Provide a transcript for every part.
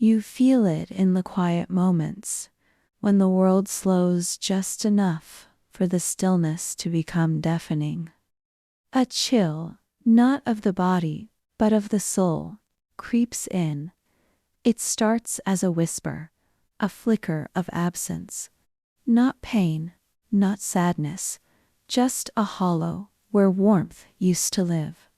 You feel it in the quiet moments, when the world slows just enough for the stillness to become deafening. A chill, not of the body, but of the soul, creeps in. It starts as a whisper, a flicker of absence. Not pain, not sadness, just a hollow where warmth used to live.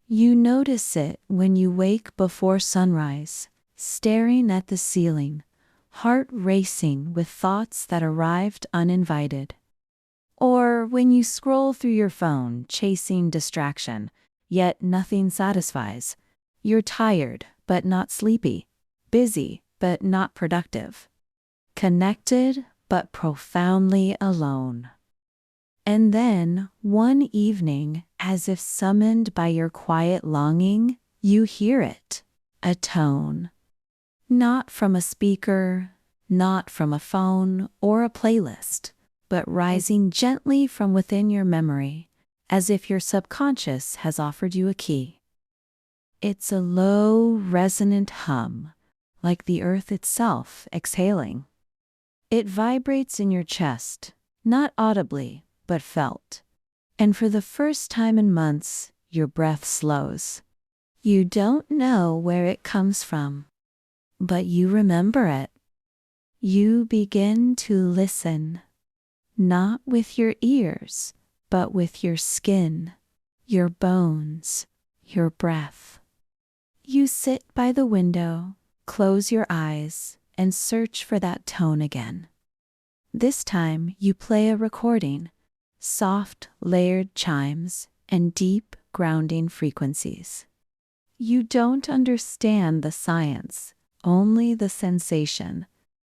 You notice it when you wake before sunrise, staring at the ceiling, heart racing with thoughts that arrived uninvited. Or when you scroll through your phone chasing distraction, yet nothing satisfies. You're tired but not sleepy, busy but not productive, connected but profoundly alone. And then, one evening, as if summoned by your quiet longing, you hear it, a tone. Not from a speaker, not from a phone or a playlist, but rising gently from within your memory, as if your subconscious has offered you a key. It's a low, resonant hum, like the earth itself exhaling. It vibrates in your chest, not audibly, but felt. And for the first time in months, your breath slows. You don't know where it comes from, but you remember it. You begin to listen, not with your ears, but with your skin, your bones, your breath. You sit by the window, close your eyes, and search for that tone again. This time you play a recording, soft, layered chimes, and deep, grounding frequencies. You don't understand the science, only the sensation.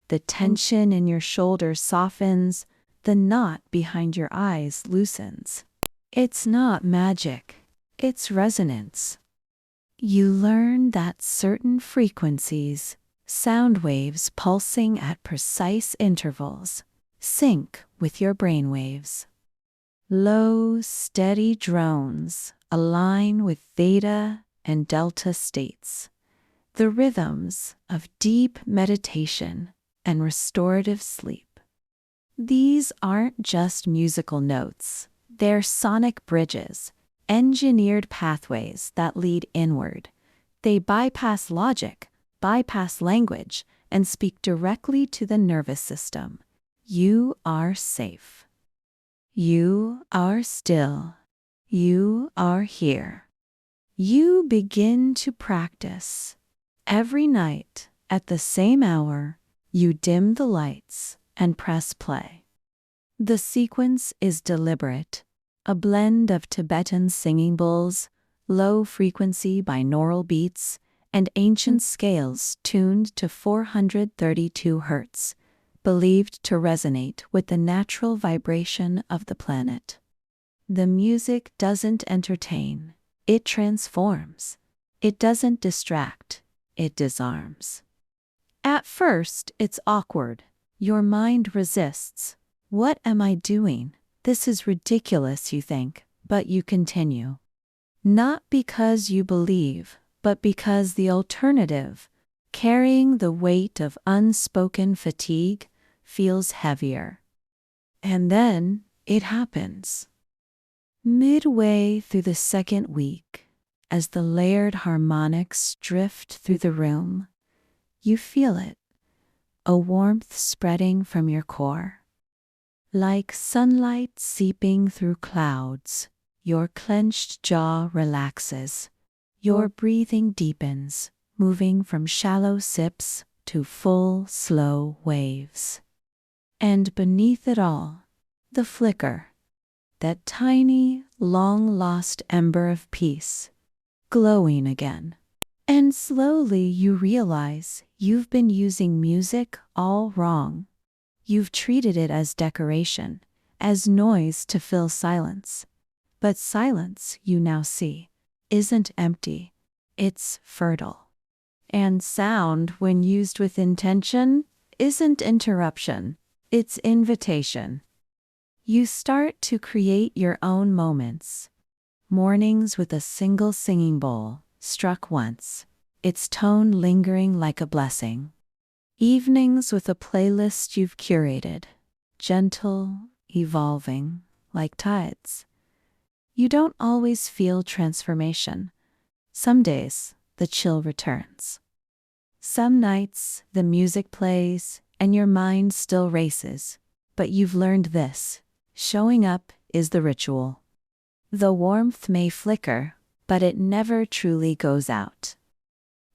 The tension in your shoulders softens, the knot behind your eyes loosens. It's not magic, it's resonance. You learn that certain frequencies, sound waves pulsing at precise intervals, sync with your brain waves. Low, steady drones align with theta and delta states, the rhythms of deep meditation and restorative sleep. These aren't just musical notes, they're sonic bridges, engineered pathways that lead inward. They bypass logic, bypass language, and speak directly to the nervous system. You are safe. You are still. You are here. You begin to practice. Every night, at the same hour, you dim the lights and press play. The sequence is deliberate, a blend of Tibetan singing bowls, low-frequency binaural beats, and ancient scales tuned to 432 Hz, believed to resonate with the natural vibration of the planet. The music doesn't entertain, it transforms. It doesn't distract, it disarms. At first, it's awkward. Your mind resists. What am I doing? This is ridiculous, you think, but you continue. Not because you believe, but because the alternative, carrying the weight of unspoken fatigue, feels heavier. And then it happens. Midway through the second week, as the layered harmonics drift through the room, you feel it, a warmth spreading from your core. Like sunlight seeping through clouds, your clenched jaw relaxes, your breathing deepens, moving from shallow sips to full, slow waves. And beneath it all, the flicker, that tiny, long-lost ember of peace, glowing again. And slowly you realize you've been using music all wrong. You've treated it as decoration, as noise to fill silence. But silence, you now see, isn't empty, it's fertile. And sound, when used with intention, isn't interruption, it's invitation. You start to create your own moments. Mornings with a single singing bowl, struck once. its tone lingering like a blessing. Evenings with a playlist you've curated, gentle, evolving, like tides. You don't always feel transformation. Some days, the chill returns. Some nights, the music plays and your mind still races, but you've learned this: showing up is the ritual. The warmth may flicker, but it never truly goes out.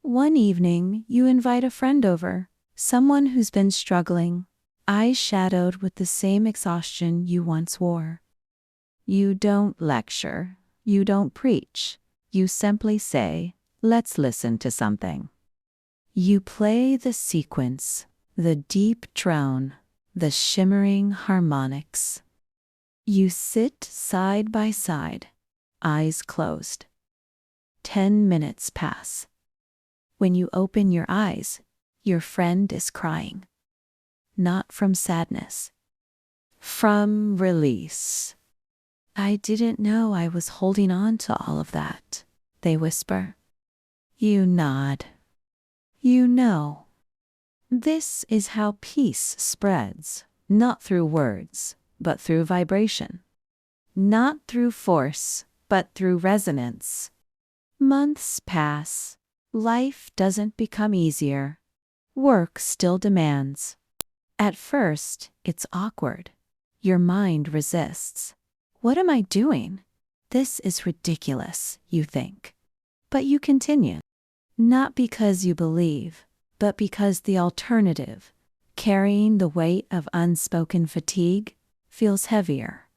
One evening, you invite a friend over, someone who's been struggling, eyes shadowed with the same exhaustion you once wore. You don't lecture, you don't preach, you simply say, "Let's listen to something." You play the sequence, the deep drone, the shimmering harmonics. You sit side by side, eyes closed. 10 minutes pass. When you open your eyes, your friend is crying. Not from sadness, from release. "I didn't know I was holding on to all of that," they whisper. You nod. You know. This is how peace spreads, not through words, but through vibration. Not through force, but through resonance. Months pass. Life doesn't become easier. Work still demands. At first, it's awkward. Your mind resists. "What am I doing? This is ridiculous," you think. But you continue. Not because you believe, but because the alternative, carrying the weight of unspoken fatigue, feels heavier.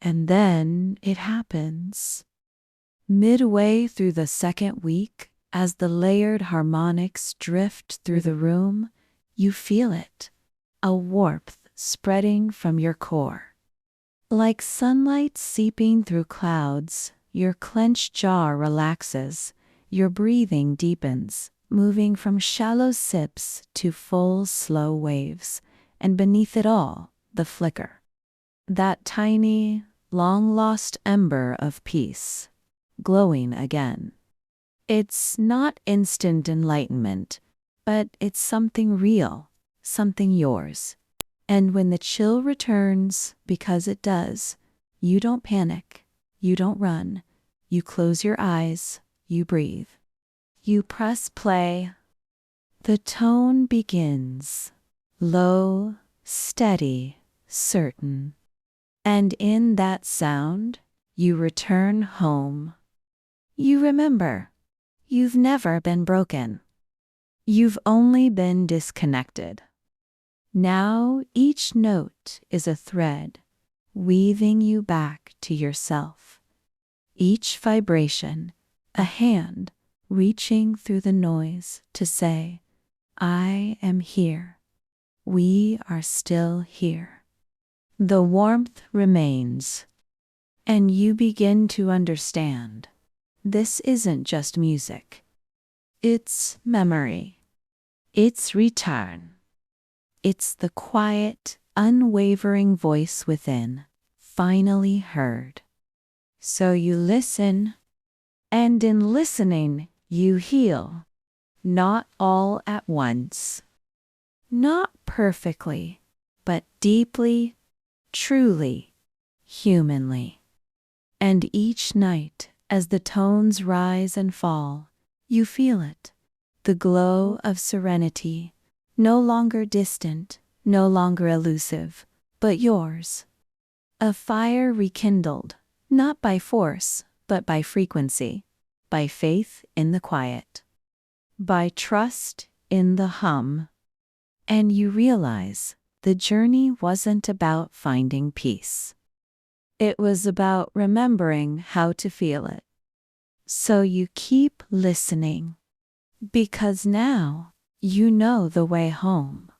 And then it happens. Midway through the second week, as the layered harmonics drift through the room, you feel it, a warmth spreading from your core. Like sunlight seeping through clouds, your clenched jaw relaxes, your breathing deepens, moving from shallow sips to full, slow waves, and beneath it all, the flicker. That tiny, long-lost ember of peace, glowing again. It's not instant enlightenment, but it's something real, something yours. And when the chill returns, because it does, you don't panic, you don't run, you close your eyes, you breathe. You press play. The tone begins, low, steady, certain. And in that sound, you return home. You remember, you've never been broken. You've only been disconnected. Now each note is a thread, weaving you back to yourself. Each vibration, a hand reaching through the noise to say, "I am here. We are still here." The warmth remains, and you begin to understand. This isn't just music. It's memory. It's return. It's the quiet, unwavering voice within, finally heard. So you listen, and in listening, you heal. Not all at once. Not perfectly, but deeply, truly, humanly. And each night, as the tones rise and fall, you feel it, the glow of serenity, no longer distant, no longer elusive, but yours. A fire rekindled, not by force, but by frequency, by faith in the quiet, by trust in the hum. And you realize the journey wasn't about finding peace. It was about remembering how to feel it. So you keep listening, because now you know the way home.